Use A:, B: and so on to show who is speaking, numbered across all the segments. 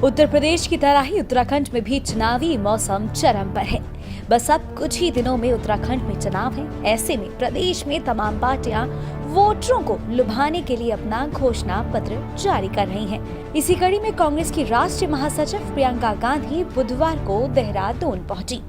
A: उत्तर प्रदेश की तरह ही उत्तराखंड में भी चुनावी मौसम चरम पर है। बस अब कुछ ही दिनों में उत्तराखंड में चुनाव है। ऐसे में प्रदेश में तमाम पार्टियां वोटरों को लुभाने के लिए अपना घोषणा पत्र जारी कर रही हैं। इसी कड़ी में कांग्रेस की राष्ट्रीय महासचिव प्रियंका गांधी बुधवार को देहरादून पहुंची।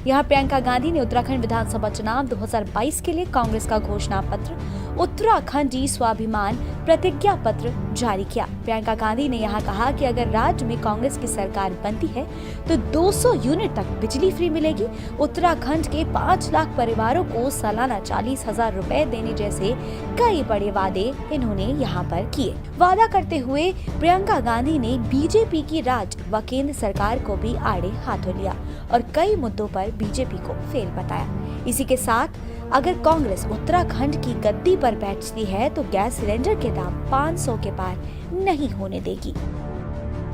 A: यहाँ प्रियंका गांधी ने उत्तराखंड विधानसभा चुनाव 2022 के लिए कांग्रेस का घोषणा पत्र उत्तराखंडी स्वाभिमान प्रतिज्ञा पत्र जारी किया। प्रियंका गांधी ने यहाँ कहा कि अगर राज्य में कांग्रेस की सरकार बनती है तो 200 यूनिट तक बिजली फ्री मिलेगी। उत्तराखंड के 5 लाख परिवारों को सालाना 40,000 रुपए देने जैसे कई बड़े वादे इन्होंने यहाँ पर किए। वादा करते हुए प्रियंका गांधी ने बीजेपी की राज्य व केंद्र सरकार को भी आड़े हाथों लिया और कई मुद्दों पर बीजेपी को फेल बताया। इसी के साथ अगर कांग्रेस उत्तराखंड की गद्दी पर बैठती है तो गैस सिलेंडर के दाम 500 के पार नहीं होने देगी।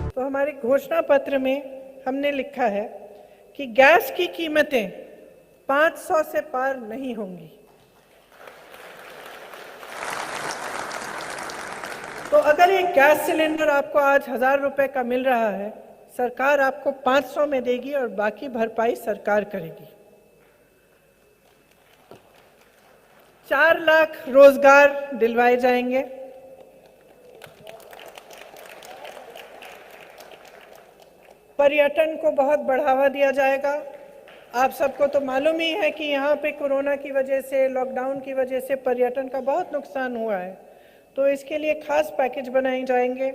B: तो हमारे घोषणा पत्र में हमने लिखा है कि गैस की कीमतें 500 से पार नहीं होंगी। तो अगर एक गैस सिलेंडर आपको आज 1000 रुपए का मिल रहा है, सरकार आपको 500 में देगी और बाकी भरपाई सरकार करेगी। 4 लाख रोजगार दिलवाए जाएंगे। पर्यटन को बहुत बढ़ावा दिया जाएगा। आप सबको तो मालूम ही है कि यहाँ पे कोरोना की वजह से, लॉकडाउन की वजह से पर्यटन का बहुत नुकसान हुआ है, तो इसके लिए खास पैकेज बनाए जाएंगे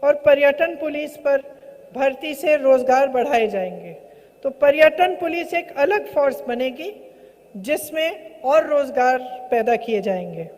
B: और पर्यटन पुलिस पर भर्ती से रोजगार बढ़ाए जाएंगे। तो पर्यटन पुलिस एक अलग फोर्स बनेगी जिसमें और रोजगार पैदा किए जाएंगे।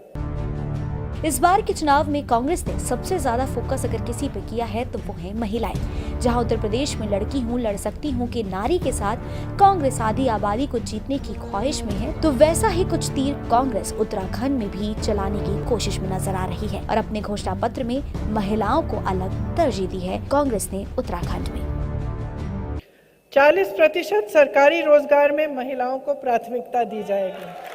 A: इस बार के चुनाव में कांग्रेस ने सबसे ज्यादा फोकस अगर किसी पे किया है तो वो है महिलाएं। जहां उत्तर प्रदेश में लड़की हूं लड़ सकती हूं के नारे के साथ कांग्रेस आधी आबादी को जीतने की ख्वाहिश में है, तो वैसा ही कुछ तीर कांग्रेस उत्तराखंड में भी चलाने की कोशिश में नजर आ रही है और अपने घोषणा पत्र में महिलाओं को अलग तरजीह दी है कांग्रेस ने उत्तराखंड में।
B: 40% सरकारी रोजगार में महिलाओं को प्राथमिकता दी जाएगी।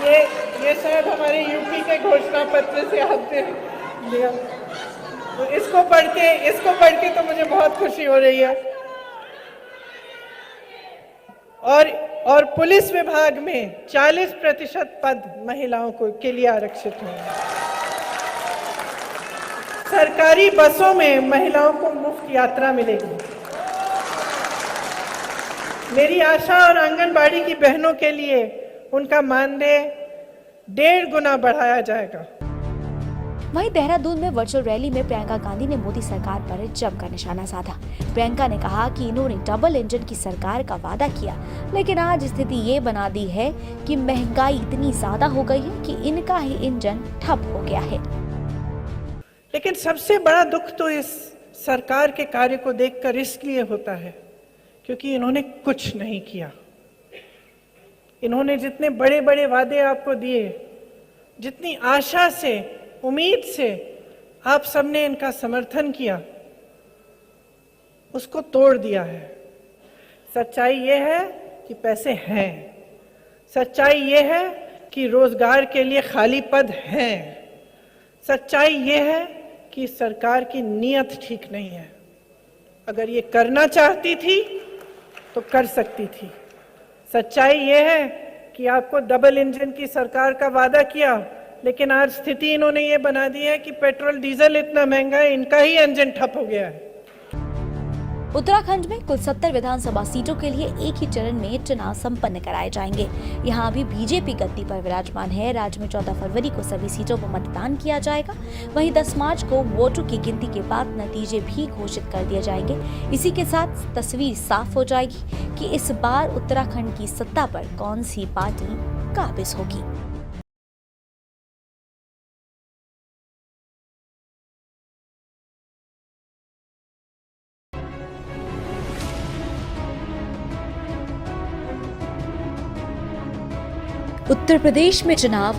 B: ये शायद हमारे यूपी के घोषणा पत्र से आपने लिया, तो इसको पढ़ के तो मुझे बहुत खुशी हो रही है। और पुलिस विभाग में 40% पद महिलाओं के लिए आरक्षित होंगे। सरकारी बसों में महिलाओं को मुफ्त यात्रा मिलेगी। मेरी आशा और आंगनबाड़ी की बहनों के लिए उनका मानदेय 1.5 गुना बढ़ाया जाएगा।
A: वहीं देहरादून में वर्चुअल रैली में प्रियंका गांधी ने मोदी सरकार पर जमकर निशाना साधा। प्रियंका ने कहा कि इन्होंने डबल इंजन की सरकार का वादा किया, लेकिन आज स्थिति ये बना दी है कि महंगाई इतनी ज्यादा हो गई है कि इनका ही इंजन ठप हो गया है।
B: लेकिन सबसे बड़ा दुख तो इस सरकार के कार्य को देखकर इसलिए होता है क्योंकि इन्होंने कुछ नहीं किया। इन्होंने जितने बड़े बड़े वादे आपको दिए, जितनी आशा से, उम्मीद से आप सबने इनका समर्थन किया, उसको तोड़ दिया है। सच्चाई ये है कि पैसे हैं, सच्चाई ये है कि रोजगार के लिए खाली पद हैं, सच्चाई ये है कि सरकार की नीयत ठीक नहीं है। अगर ये करना चाहती थी तो कर सकती थी। सच्चाई ये है कि आपको डबल इंजन की सरकार का वादा किया, लेकिन आज स्थिति इन्होंने ये बना दी है कि पेट्रोल डीजल इतना महंगा है, इनका ही इंजन ठप हो गया है।
A: उत्तराखंड में कुल 70 विधानसभा सीटों के लिए एक ही चरण में चुनाव संपन्न कराए जाएंगे। यहाँ अभी बीजेपी गद्दी पर विराजमान है। राज्य में 14 फरवरी को सभी सीटों पर मतदान किया जाएगा। वहीं 10 मार्च को वोटों की गिनती के बाद नतीजे भी घोषित कर दिए जाएंगे। इसी के साथ तस्वीर साफ हो जाएगी कि इस बार उत्तराखंड की सत्ता पर कौन सी पार्टी काबिज होगी। उत्तर प्रदेश में चुनाव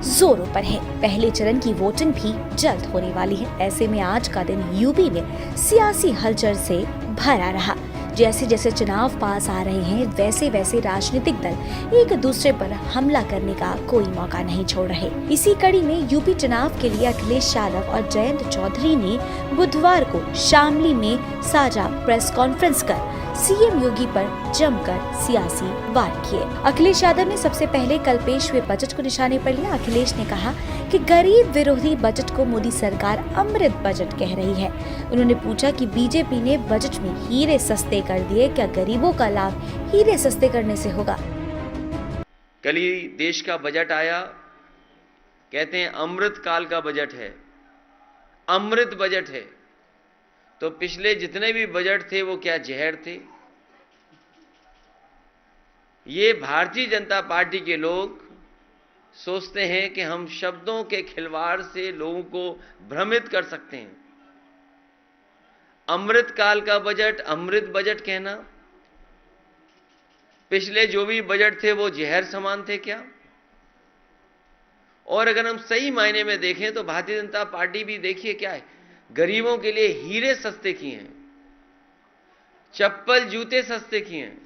A: जोरों पर है। पहले चरण की वोटिंग भी जल्द होने वाली है। ऐसे में आज का दिन यूपी में सियासी हलचल से भरा रहा। जैसे जैसे चुनाव पास आ रहे हैं वैसे वैसे राजनीतिक दल एक दूसरे पर हमला करने का कोई मौका नहीं छोड़ रहे। इसी कड़ी में यूपी चुनाव के लिए अखिलेश यादव और जयंत चौधरी ने बुधवार को शामली में साझा प्रेस कॉन्फ्रेंस कर सीएम योगी पर जमकर सियासी वार किए। अखिलेश यादव ने सबसे पहले कल पेश हुए बजट को निशाने पर लिया। अखिलेश ने कहा कि गरीब विरोधी बजट को मोदी सरकार अमृत बजट कह रही है। उन्होंने पूछा कि बीजेपी ने बजट में हीरे सस्ते कर दिए, क्या गरीबों का लाभ हीरे सस्ते करने से होगा?
C: कल ही देश का बजट आया, कहते हैं अमृत काल का बजट है, अमृत बजट है। तो पिछले जितने भी बजट थे वो क्या जहर थे? ये भारतीय जनता पार्टी के लोग सोचते हैं कि हम शब्दों के खिलवाड़ से लोगों को भ्रमित कर सकते हैं। अमृत काल का बजट, अमृत बजट कहना, पिछले जो भी बजट थे वो जहर समान थे क्या? और अगर हम सही मायने में देखें तो भारतीय जनता पार्टी भी देखिए क्या है, गरीबों के लिए हीरे सस्ते किए हैं, चप्पल जूते सस्ते किए हैं।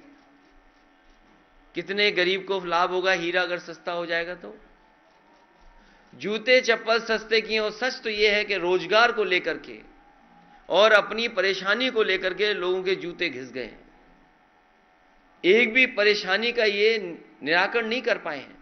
C: कितने गरीब को लाभ होगा हीरा अगर सस्ता हो जाएगा तो? जूते चप्पल सस्ते किए। और सच तो यह है कि रोजगार को लेकर के और अपनी परेशानी को लेकर के लोगों के जूते घिस गए हैं। एक भी परेशानी का ये निराकरण नहीं कर पाए हैं।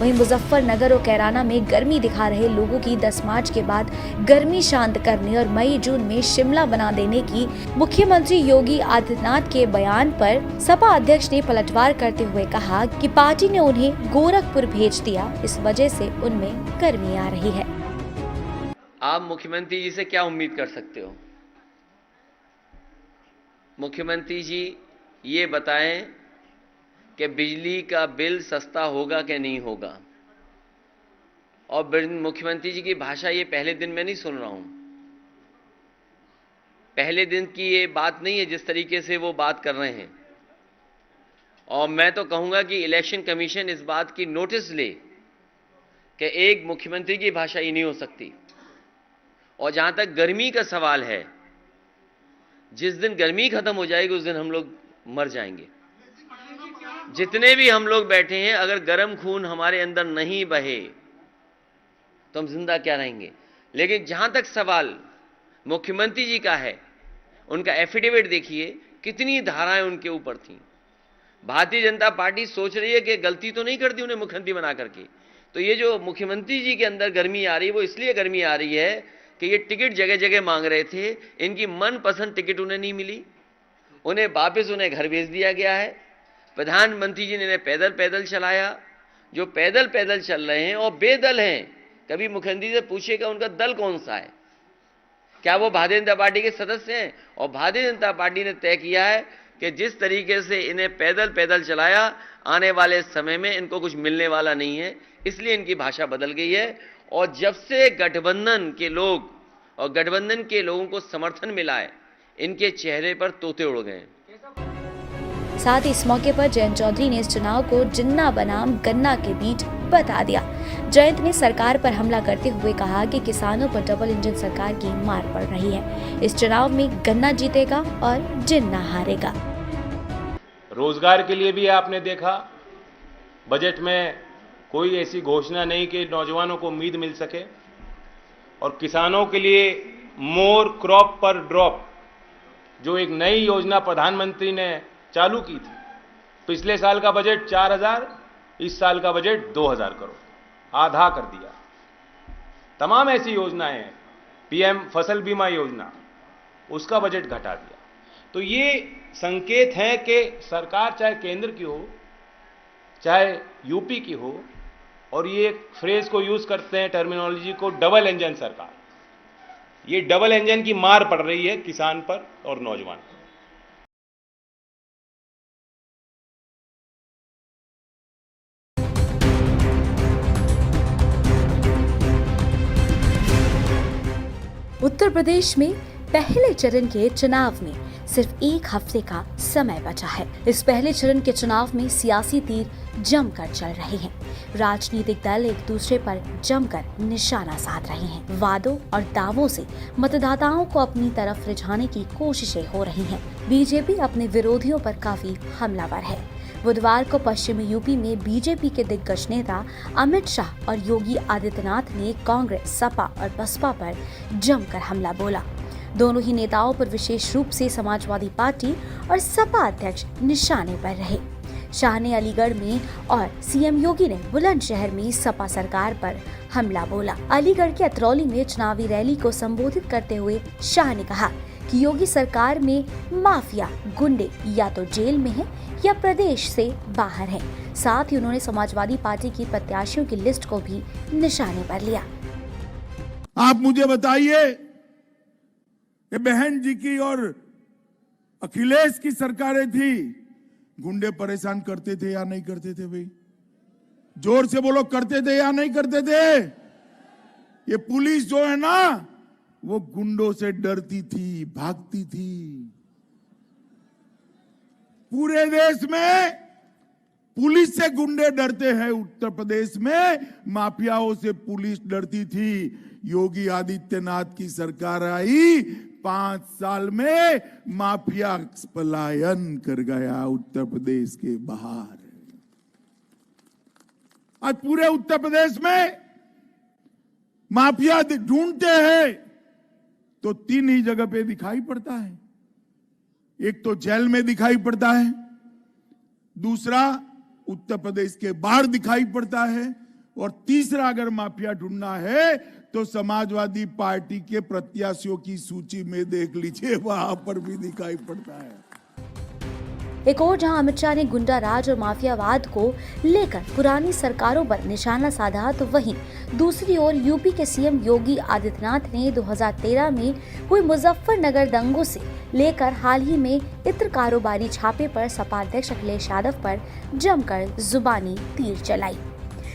A: वहीं मुजफ्फरनगर और कैराना में गर्मी दिखा रहे लोगों की 10 मार्च के बाद गर्मी शांत करने और मई जून में शिमला बना देने की मुख्यमंत्री योगी आदित्यनाथ के बयान पर सपा अध्यक्ष ने पलटवार करते हुए कहा कि पार्टी ने उन्हें गोरखपुर भेज दिया, इस वजह से उनमें गर्मी आ रही है।
C: आप मुख्यमंत्री जी से क्या उम्मीद कर सकते हो? मुख्यमंत्री जी ये बताएं कि बिजली का बिल सस्ता होगा कि नहीं होगा। और मुख्यमंत्री जी की भाषा ये पहले दिन में नहीं सुन रहा हूं, पहले दिन की ये बात नहीं है जिस तरीके से वो बात कर रहे हैं। और मैं तो कहूंगा कि इलेक्शन कमीशन इस बात की नोटिस ले कि एक मुख्यमंत्री की भाषा ये नहीं हो सकती। और जहां तक गर्मी का सवाल है, जिस दिन गर्मी खत्म हो जाएगी उस दिन हम लोग मर जाएंगे। जितने भी हम लोग बैठे हैं, अगर गर्म खून हमारे अंदर नहीं बहे तो हम जिंदा क्या रहेंगे? लेकिन जहां तक सवाल मुख्यमंत्री जी का है, उनका एफिडेविट देखिए, कितनी धाराएं उनके ऊपर थी। भारतीय जनता पार्टी सोच रही है कि गलती तो नहीं कर दी उन्हें मुख्यमंत्री बना करके। तो ये जो मुख्यमंत्री जी के अंदर गर्मी आ रही है वो इसलिए गर्मी आ रही है कि ये टिकट जगह जगह मांग रहे थे, इनकी मनपसंद टिकट उन्हें नहीं मिली, उन्हें वापस उन्हें घर भेज दिया गया है। प्रधानमंत्री जी ने इन्हें पैदल पैदल चलाया। जो पैदल पैदल चल रहे हैं और बेदल हैं, कभी मुख्यमंत्री से पूछेगा उनका दल कौन सा है? क्या वो भारतीय जनता पार्टी के सदस्य हैं? और भारतीय जनता पार्टी ने तय किया है कि जिस तरीके से इन्हें पैदल पैदल चलाया, आने वाले समय में इनको कुछ मिलने वाला नहीं है, इसलिए इनकी भाषा बदल गई है। और जब से गठबंधन के लोग और गठबंधन के लोगों को समर्थन मिला है, इनके चेहरे पर तोते उड़ गए।
A: साथ ही इस मौके पर जयंत चौधरी ने इस चुनाव को जिन्ना बनाम गन्ना के बीच बता दिया। जयंत ने सरकार पर हमला करते हुए कहा कि किसानों पर डबल इंजन सरकार की मार पड़ रही है। इस चुनाव में गन्ना जीतेगा और जिन्ना हारेगा।
D: रोजगार के लिए भी आपने देखा, बजट में कोई ऐसी घोषणा नहीं कि नौजवानों को उम्मीद मिल सके। और किसानों के लिए मोर क्रॉप पर ड्रॉप, जो एक नई योजना प्रधानमंत्री ने चालू की थी। पिछले साल का बजट 4,000, इस साल का बजट 2,000 करोड़, आधा कर दिया। तमाम ऐसी योजनाएं हैं, पीएम फसल बीमा योजना, उसका बजट घटा दिया। तो ये संकेत है कि सरकार चाहे केंद्र की हो चाहे यूपी की हो, और ये एक फ्रेज को यूज करते हैं, टर्मिनोलॉजी को, डबल इंजन सरकार। ये डबल इंजन की मार पड़ रही है किसान पर और नौजवान पर।
A: उत्तर प्रदेश में पहले चरण के चुनाव में सिर्फ 1 हफ्ते का समय बचा है। इस पहले चरण के चुनाव में सियासी तीर जमकर चल रहे हैं। राजनीतिक दल एक दूसरे पर जमकर निशाना साध रहे हैं। वादों और दावों से मतदाताओं को अपनी तरफ रिझाने की कोशिशें हो रही हैं। बीजेपी अपने विरोधियों पर काफी हमलावर है। बुधवार को पश्चिमी यूपी में बीजेपी के दिग्गज नेता अमित शाह और योगी आदित्यनाथ ने कांग्रेस, सपा और बसपा पर जमकर हमला बोला। दोनों ही नेताओं पर विशेष रूप से समाजवादी पार्टी और सपा अध्यक्ष निशाने पर रहे। शाह ने अलीगढ़ में और सीएम योगी ने बुलंदशहर में सपा सरकार पर हमला बोला। अलीगढ़ के अतरौली में चुनावी रैली को संबोधित करते हुए शाह ने कहा कि योगी सरकार में माफिया गुंडे या तो जेल में हैं या प्रदेश से बाहर हैं। साथ ही उन्होंने समाजवादी पार्टी की प्रत्याशियों की लिस्ट को भी निशाने पर लिया।
E: आप मुझे बताइए, ये बहन जी की और अखिलेश की सरकारें थी, गुंडे परेशान करते थे या नहीं करते थे? भाई जोर से बोलो, करते थे या नहीं करते थे? ये पुलिस जो है ना, वो गुंडों से डरती थी, भागती थी। पूरे देश में पुलिस से गुंडे डरते हैं। उत्तर प्रदेश में माफियाओं से पुलिस डरती थी। योगी आदित्यनाथ की सरकार आई, 5 साल में माफिया पलायन कर गया उत्तर प्रदेश के बाहर। आज पूरे उत्तर प्रदेश में माफिया ढूंढते हैं तो 3 ही जगह पे दिखाई पड़ता है। एक तो जेल में दिखाई पड़ता है, दूसरा उत्तर प्रदेश के बाहर दिखाई पड़ता है, और तीसरा अगर माफिया ढूंढना है तो समाजवादी पार्टी के प्रत्याशियों की सूची में देख लीजिए, वहां पर भी दिखाई पड़ता है।
A: एक और जहां अमित शाह ने गुंडा राज और माफियावाद को लेकर पुरानी सरकारों पर निशाना साधा, तो वहीं दूसरी ओर यूपी के सीएम योगी आदित्यनाथ ने 2013 में हुई मुजफ्फरनगर दंगों से लेकर हाल ही में इत्र कारोबारी छापे पर सपा अध्यक्ष अखिलेश यादव पर जमकर जुबानी तीर चलाई।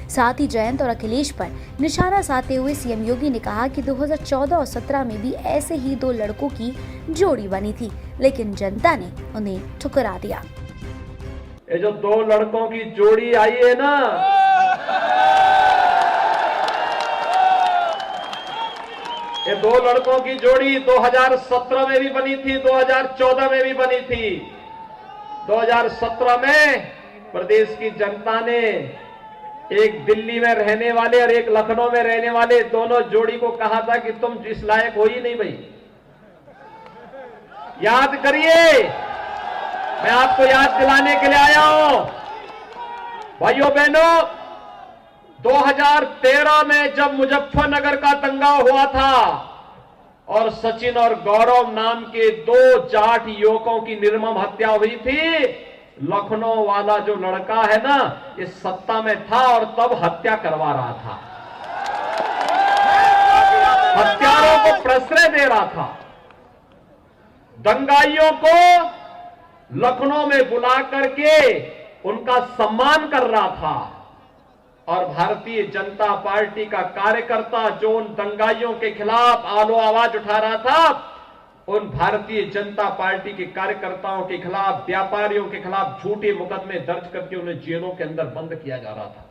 A: साथ ही जयंत और अखिलेश पर निशाना साधते हुए सीएम योगी ने कहा कि 2014 और 17 में भी ऐसे ही 2 लड़कों की जोड़ी बनी थी, लेकिन जनता ने उन्हें ठुकरा दिया।
F: ये जो 2 लड़कों की जोड़ी आई है ना, ये 2 लड़कों की जोड़ी 2017 में भी बनी थी, 2014 में भी बनी थी। 2017 में प्रदेश की जनता ने एक दिल्ली में रहने वाले और एक लखनऊ में रहने वाले दोनों जोड़ी को कहा था कि तुम इस लायक हो ही नहीं भाई। याद करिए, मैं आपको याद दिलाने के लिए आया हूं। भाइयों बहनों, 2013 में जब मुजफ्फरनगर का दंगा हुआ था और सचिन और गौरव नाम के 2 जाट युवकों की निर्मम हत्या हुई थी, लखनऊ वाला जो लड़का है ना, ये सत्ता में था और तब हत्या करवा रहा था, हत्यारों को प्रश्रय दे रहा था, दंगाइयों को लखनऊ में बुला करके उनका सम्मान कर रहा था। और भारतीय जनता पार्टी का कार्यकर्ता जो उन दंगाइयों के खिलाफ आलो आवाज उठा रहा था, उन भारतीय जनता पार्टी के कार्यकर्ताओं के खिलाफ, व्यापारियों के खिलाफ झूठे मुकदमे दर्ज करके उन्हें जेलों के अंदर बंद किया जा रहा था।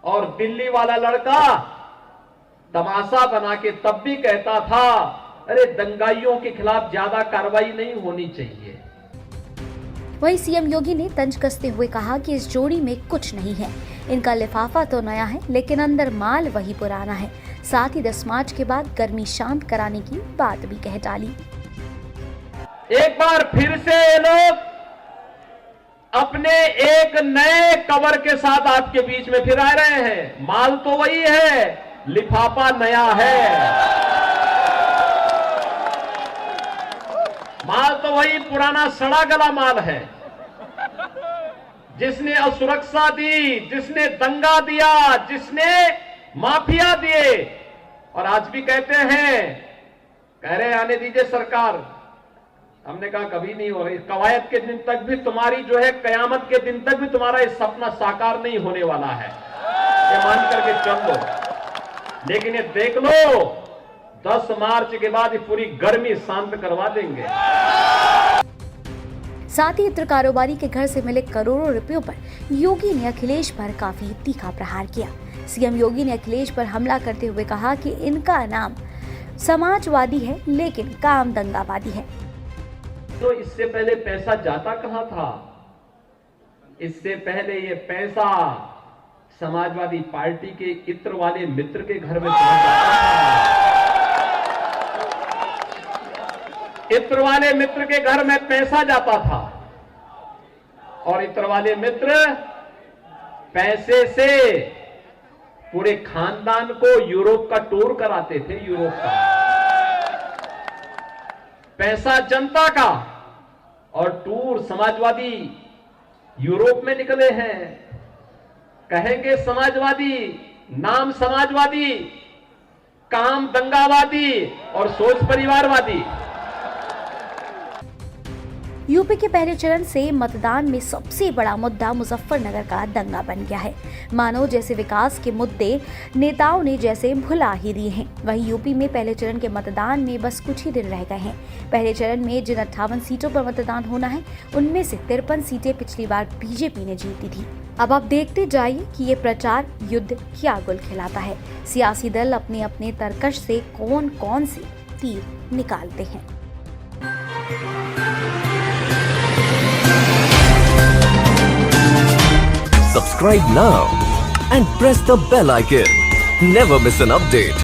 F: और दिल्ली वाला लड़का तमाशा बना के तब भी कहता था, अरे दंगाइयों के खिलाफ ज्यादा कार्रवाई नहीं होनी चाहिए।
A: वहीं सीएम योगी ने तंज कसते हुए कहा कि इस जोड़ी में कुछ नहीं है, इनका लिफाफा तो नया है लेकिन अंदर माल वही पुराना है। साथ ही 10 मार्च के बाद गर्मी शांत कराने की बात भी कह डाली।
F: एक बार फिर से ये लोग अपने एक नए कवर के साथ आपके बीच में फिर आ रहे हैं। माल तो वही है, लिफाफा नया है। माल तो वही पुराना सड़ा गला माल है। जिसने असुरक्षा दी, जिसने दंगा दिया, जिसने माफिया दिए, और आज भी कहते हैं, कह रहे आने दीजिए सरकार। हमने कहा कभी नहीं हो रही, कवायद के दिन तक भी तुम्हारी जो है, कयामत के दिन तक भी तुम्हारा ये सपना साकार नहीं होने वाला है, ये मान करके चल लो। लेकिन ये देख लो, 10 मार्च के बाद ये पूरी गर्मी शांत करवा देंगे।
A: साथ ही इत्र कारोबारी के घर से मिले करोड़ों रुपयों पर योगी ने अखिलेश पर काफी तीखा प्रहार किया। सीएम योगी ने अखिलेश पर हमला करते हुए कहा कि इनका नाम समाजवादी है लेकिन काम दंगावादी है।
F: तो इससे पहले पैसा जाता कहां था? इससे पहले ये पैसा समाजवादी पार्टी के इत्र वाले मित्र के घर में चला जाता था। इत्र वाले मित्र के घर में पैसा जाता था और इत्र वाले मित्र पैसे से पूरे खानदान को यूरोप का टूर कराते थे। यूरोप का पैसा जनता का और टूर समाजवादी यूरोप में निकले हैं। कहेंगे समाजवादी, नाम समाजवादी, काम दंगावादी और सोच परिवारवादी।
A: यूपी के पहले चरण से मतदान में सबसे बड़ा मुद्दा मुजफ्फरनगर का दंगा बन गया है। मानो जैसे विकास के मुद्दे नेताओं ने जैसे भुला ही दिए हैं। वहीं यूपी में पहले चरण के मतदान में बस कुछ ही दिन रह गए हैं। पहले चरण में जिन 58 सीटों पर मतदान होना है उनमें से 53 सीटें पिछली बार बीजेपी ने जीती थी। अब आप देखते जाइए कि ये प्रचार युद्ध क्या गुल खिलाता है। सियासी दल अपने अपने तरकश से कौन कौन से तीर निकालते हैं।
G: Subscribe now and press the bell icon. Never miss an update.